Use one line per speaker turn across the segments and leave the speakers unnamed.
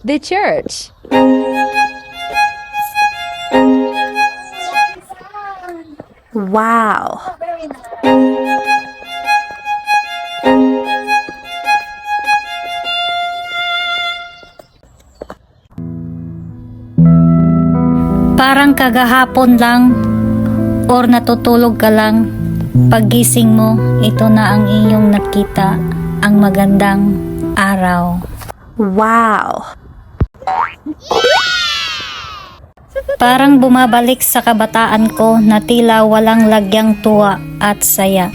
The church. Wow.
Parang kagahapon lang or natutulog ka lang. Paggising mo, ito na ang iyong nakita, ang magandang araw.
Wow.
Parang bumabalik sa kabataan ko na tila walang lagyang tuwa at saya.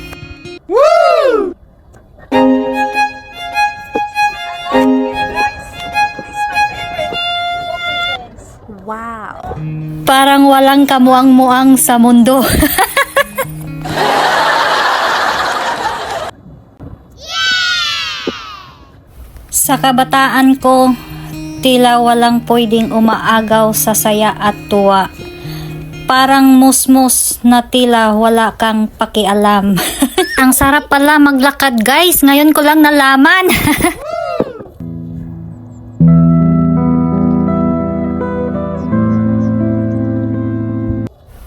Wow.
Parang walang kamuang-muang sa mundo. Sa kabataan ko, tila walang pwedeng umaagaw sa saya at tuwa. Parang musmus na tila wala kang pakialam. Ang sarap pala maglakad, guys. Ngayon ko lang nalaman.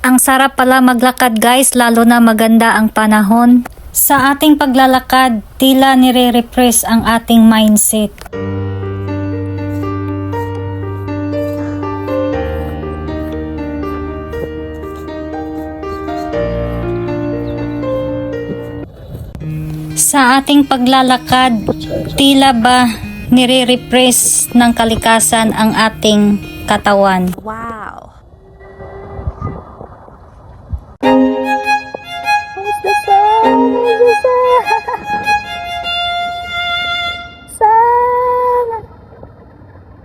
Ang sarap pala maglakad, guys, lalo na maganda ang panahon. Sa ating paglalakad, tila nire-refresh ang ating mindset. Sa ating paglalakad, tila ba nire-refresh ng kalikasan ang ating katawan.
Wow.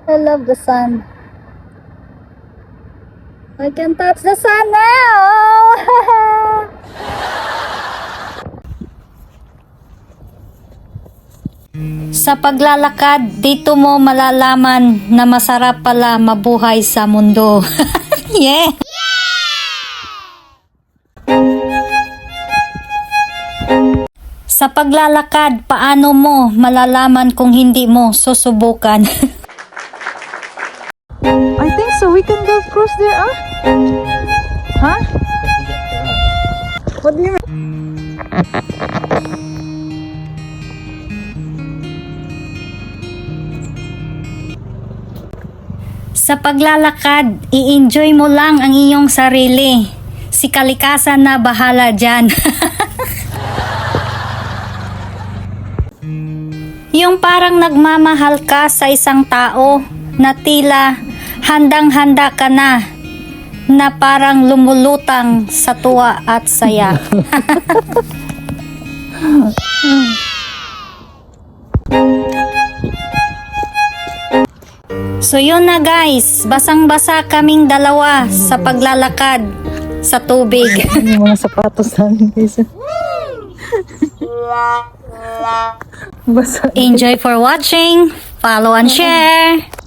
I love the sun. I can touch the sun now. Sa paglalakad, dito mo malalaman na masarap pala mabuhay sa mundo. Yeah. Sa paglalakad, paano mo malalaman kung hindi mo susubukan?
I think so. We can go cross there, Huh? What do you mean?
Sa paglalakad, i-enjoy mo lang ang iyong sarili. Si kalikasan na bahala dyan. Yung parang nagmamahal ka sa isang tao na tila handang-handa ka na parang lumulutang sa tuwa at saya. So yun na, guys, basang-basa kaming dalawa sa paglalakad sa tubig.
Yung mga sapatos namin, guys. Basa.
Enjoy for watching. Follow and share.